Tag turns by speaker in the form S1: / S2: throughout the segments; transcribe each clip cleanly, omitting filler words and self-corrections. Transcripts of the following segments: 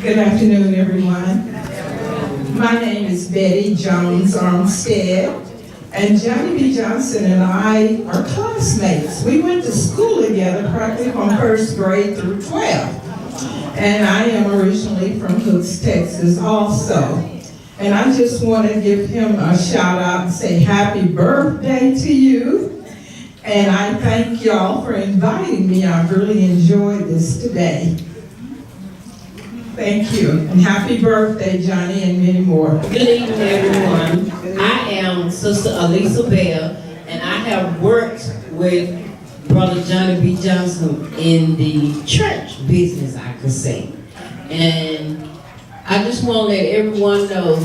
S1: Good afternoon, everyone. My name is Betty Jones Armstead, and Johnny B. Johnson and I are classmates. We went to school together practically from first grade through 12. And I am originally from Hooks, Texas also. And I just want to give him a shout out and say happy birthday to you. And I thank y'all for inviting me. I've really enjoyed this today. Thank you, and happy birthday, Johnny, and many more.
S2: Good evening, everyone. I am Sister Elisa Bell, and I have worked with Brother Johnny B. Johnson in the church business, I could say. And I just want to let everyone know,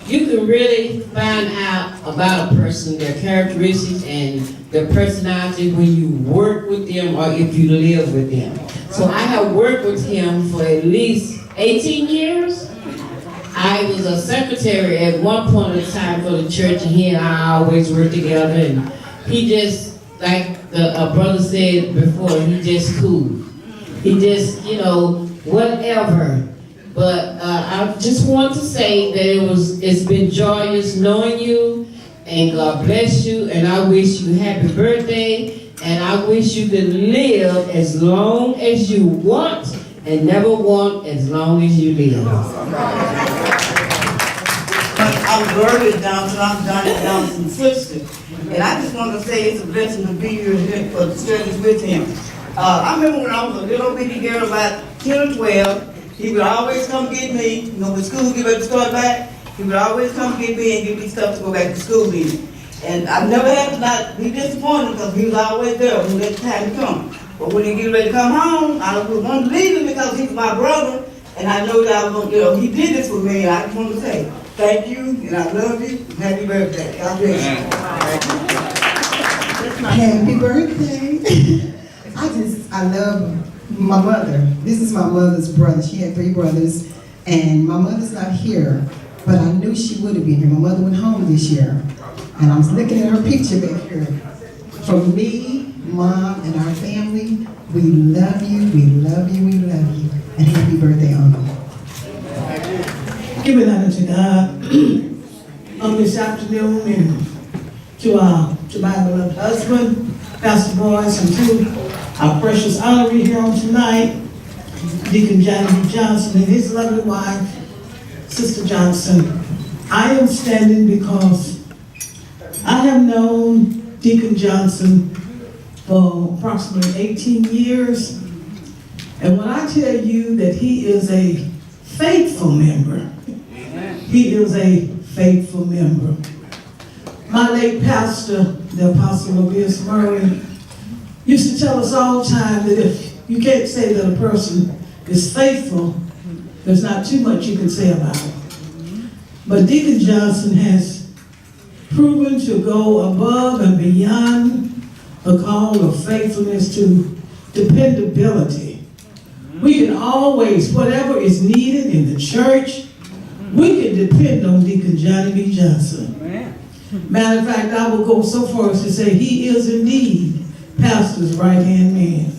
S2: you can really find out about a person, their characteristics and their personality when you work with them or if you live with them. So I have worked with him for at least 18 years. I was a secretary at one point in time for the church, and he and I always worked together. And he just, like the brother said before, he just cool. He just, whatever. But I just want to say that it's been joyous knowing you, and God bless you, and I wish you happy birthday, and I wish you could live as long as you want and never want as long as you live.
S3: I'm Gertie Johnson. I'm Johnny Johnson's sister. And I just want to say it's a blessing to be here for the service with him. I remember when I was a little bitty girl, about 10 or 12, he would always come get me, when school get ready to start back, he would always come get me and give me stuff to go back to school in. And I never had to not be disappointed because he was always there when that time come. But when he get ready to come home, I was want to leave him because he's my brother, and I know that I was going to, he did this for me, and I just want to say thank you, and I love you, and happy birthday. God bless you.
S4: Happy birthday. I love my mother. This is my mother's brother. She had 3 brothers, and my mother's not here, but I knew she would have been here. My mother went home this year, and I was looking at her picture back here. From me, Mom, and our family, we love you, we love you, we love you, and happy birthday, Uncle.
S5: Give it honor to God on this afternoon, and to my beloved husband, Pastor Boyce, and to our precious honoree here on tonight, Deacon Johnny B. Johnson and his lovely wife, Sister Johnson. I am standing because I have known Deacon Johnson for approximately 18 years, and when I tell you that he is a faithful member, he is a faithful member. My late pastor, the Apostle Lovius Murray, used to tell us all the time that if you can't say that a person is faithful, there's not too much you can say about it. But Deacon Johnson has proven to go above and beyond the call of faithfulness to dependability. We can always, whatever is needed in the church, we can depend on Deacon Johnny B. Johnson. Matter of fact, I will go so far as to say he is indeed Pastor's right-hand man.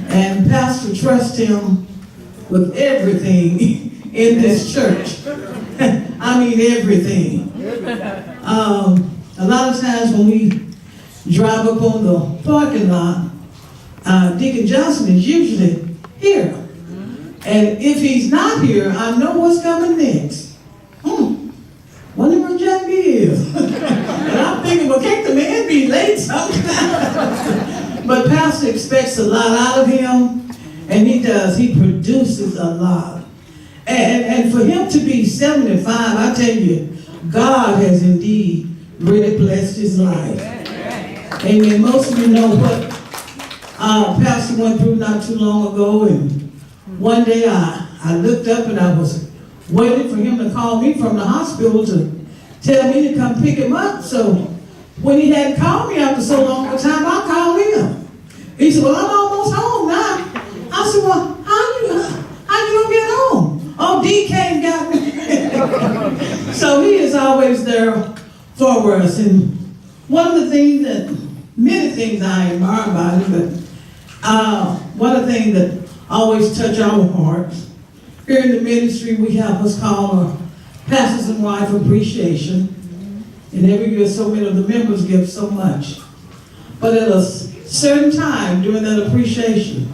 S5: And Pastor trusts him with everything in this church. I mean everything. A lot of times when we drive up on the parking lot, Deacon Johnson is usually here. And if he's not here, I know what's coming next. Wonder where Jack B is. And I'm thinking, well, can't the man be late sometimes? But Pastor expects a lot out of him, and he does. He produces a lot. And for him to be 75, I tell you, God has indeed really blessed his life. Amen. Most of you know what Pastor went through not too long ago, and one day I looked up and I was waiting for him to call me from the hospital to tell me to come pick him up. So when he had called me after so long a time, I called him. He said, well, I'm almost home now. I said, well, how you gonna get home? Oh, D came and got me. So he is always there for us. And one of the things that, many things I admire about him, but one of the things that always touch our hearts Here in the ministry, we have what's called a Pastors and Wife Appreciation. And every year, so many of the members give so much. But at a certain time during that appreciation,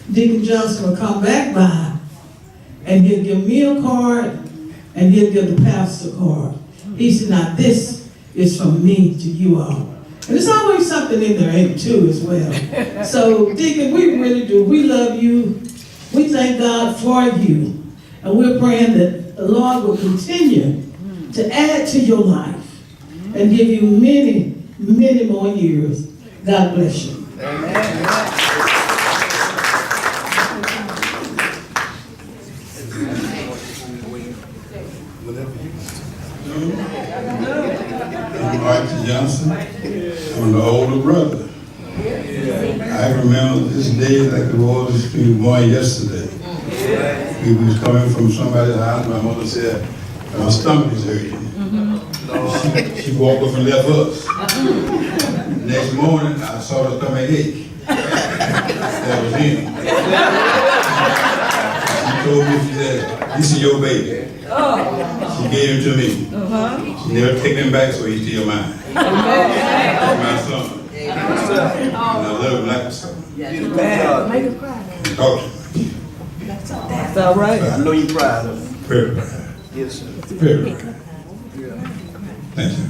S5: Deacon Johnson will come back by and he'll give me a card and he'll give the pastor a card. He said, now this is from me to you all. And there's always something in there, ain't too, as well. So, Deacon, we really do. We love you. We thank God for you. And we're praying that the Lord will continue to add to your life and give you many, many more years. God bless you.
S6: Archie Johnson, I'm the older brother. I remember this day like it was born yesterday. We was coming from somebody's house, my mother said, my stomach is hurting. She walked up and left us. Next morning, I saw the stomach ache. That was him. She told me, she said, this is your baby. She gave him to me. She never taken him back, so he's still mine. That's my son. And I love him like a son.
S7: Make him cry.
S6: Talk to him.
S7: That's all right.
S8: I know you're proud of him.
S6: Very proud.
S8: Yes, sir.
S6: Very proud. Thank you.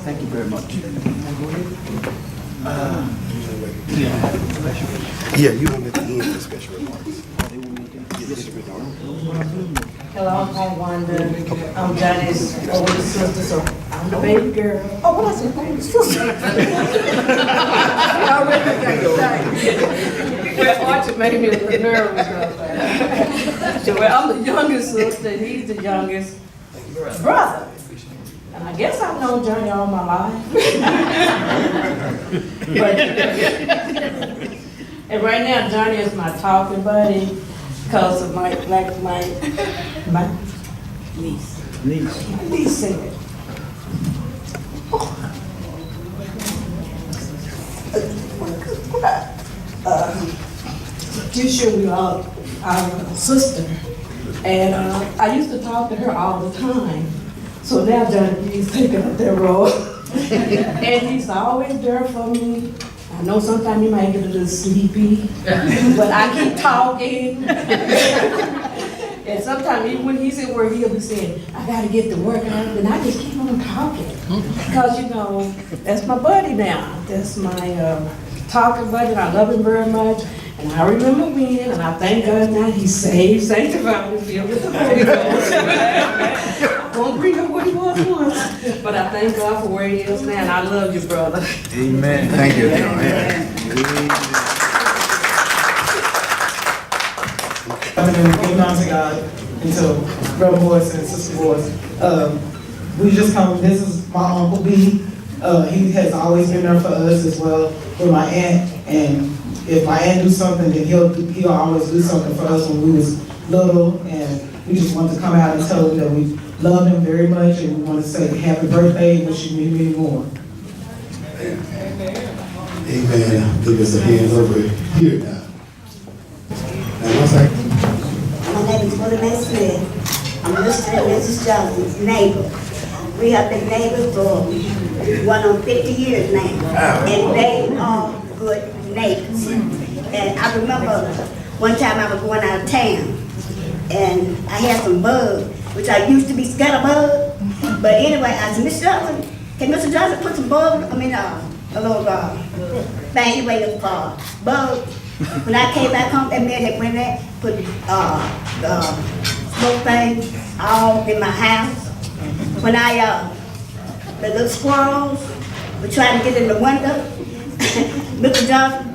S8: Thank you very much. Yeah, you want at the end the special remarks.
S7: Hello, I'm Wanda. I'm Johnny's older sister, so I'm the baby girl. Oh, what I said, baby sister. I already got the thing. Well, Archie made me a little nervous. So, well, I'm the youngest sister, and he's the youngest brother. And I guess I've known Johnny all my life. And right now, Johnny is my talking buddy because of my niece. My niece said, you sure we are our sister. And I used to talk to her all the time. So now Johnny B's taking up that role. And he's always there for me. I know sometimes you might get a little sleepy, but I keep talking. And sometimes even when he's at work, he'll be saying, I gotta get to work, and I just keep on talking. Because, you know, that's my buddy now. That's my talking buddy, and I love him very much. And I remember when, and I thank God now he's saved, sanctified, and filled with the Holy Ghost. I won't bring up what he was once, but I thank God for where he is now, and I love you, brother.
S8: Amen. Thank you, John.
S5: Giving honor to God and to Brother Boyce and Sister Boyce. We just come, this is my Uncle B. He has always been there for us as well with my aunt. And if my aunt do something, then he'll always do something for us when we was little. And we just want to come out and tell him that we love him very much and we want to say happy birthday and wish you many, many more.
S6: Amen. Give us a hand over here now. Now, one second.
S9: My name is Willie Smith. I'm Mr. and Mrs. Johnson's neighbor. We have been neighbors for 50 years now. And they are good neighbors. And I remember one time I was going out of town and I had some bugs, which I used to be scared of bugs. But anyway, I said, Mr. Johnson, can Mr. Johnson put some bugs, a little thing away for bugs. When I came back home, that man that went there, put the smoke thing all in my house. When the little squirrels were trying to get in the window, Mr. Johnson,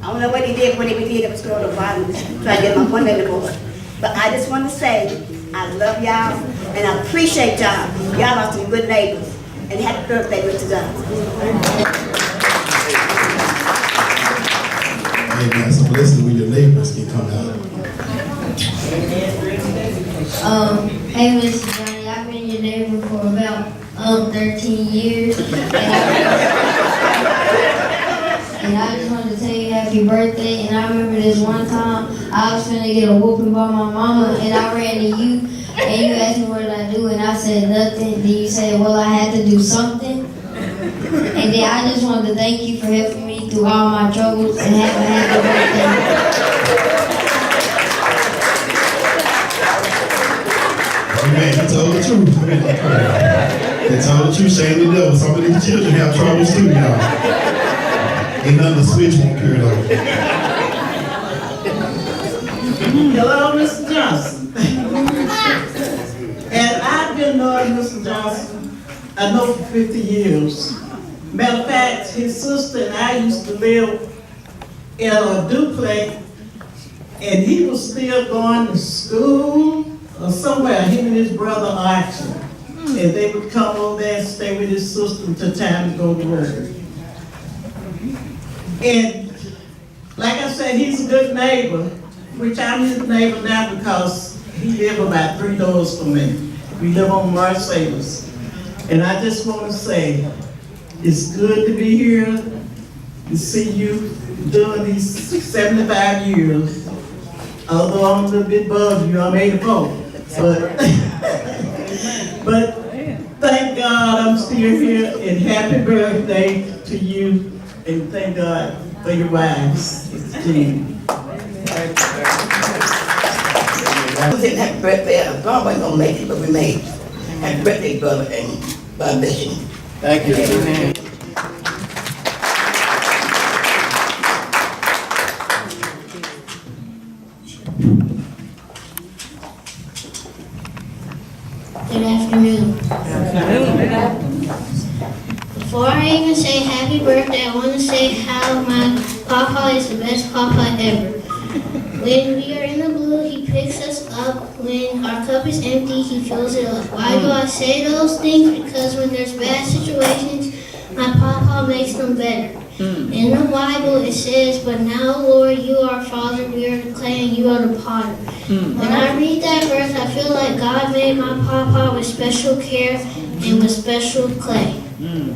S9: I don't know what he did, it was going to bother me, trying to get my window in the door. But I just want to say, I love y'all, and I appreciate y'all. Y'all are some good neighbors. And happy birthday, Mr. Johnson.
S6: Amen. So listen, when your neighbors can come out.
S10: Hey, Mr. Johnny, I've been your neighbor for about of 13 years. And I just wanted to tell you happy birthday. And I remember this one time I was finna get a whooping by my mama, and I ran to you, and you asked me what did I do, and I said nothing. Then you said, well, I had to do something. And then I just wanted to thank you for helping me through all my troubles and have a happy birthday.
S11: Amen. He told the truth. He told the truth. Shame the devil. Some of these children have troubles too, y'all. Ain't nothing the switch won't cure though.
S5: Hello, Mr. Johnson. And I've been knowing Mr. Johnson, I know for 50 years. Matter of fact, his sister and I used to live in a duplex, and he was still going to school or somewhere, him and his brother Archie. And they would come over there and stay with his sister until time to go to work. And like I said, he's a good neighbor, which I'm his neighbor now because he lives about 3 doors from me. We live on Marcellus. And I just want to say, it's good to be here, to see you doing these 75 years. Although I'm a little bit above you, I'm 84. But thank God I'm still here, and happy birthday to you, and thank God for your wives.
S3: Happy birthday. God wasn't gonna make it, but we made it. Happy birthday, brother, and God bless you.
S8: Thank you.
S3: Amen.
S10: Good afternoon. Before I even say happy birthday, I want to say how my papa is the best papa ever. When we are in the blue, he picks us up. When our cup is empty, he fills it up. Why do I say those things? Because when there's bad situations, my papa makes them better. In the Bible, it says, but now, Lord, you are Father, we are the clay, and you are the potter. When I read that verse, I feel like God made my papa with special care and with special clay.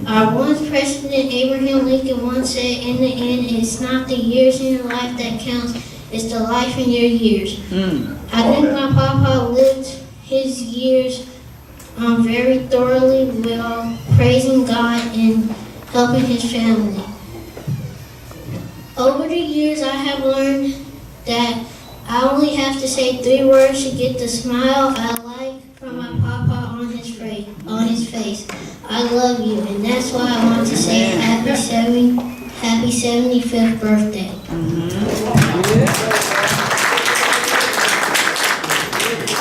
S10: Our once President Abraham Lincoln once said, in the end, it's not the years in your life that counts, it's the life in your years. I think my papa lived his years very thoroughly while praising God and helping his family. Over the years, I have learned that I only have to say 3 words to get the smile I like from my papa on his face. I love you, and that's why I want to say happy 75th birthday.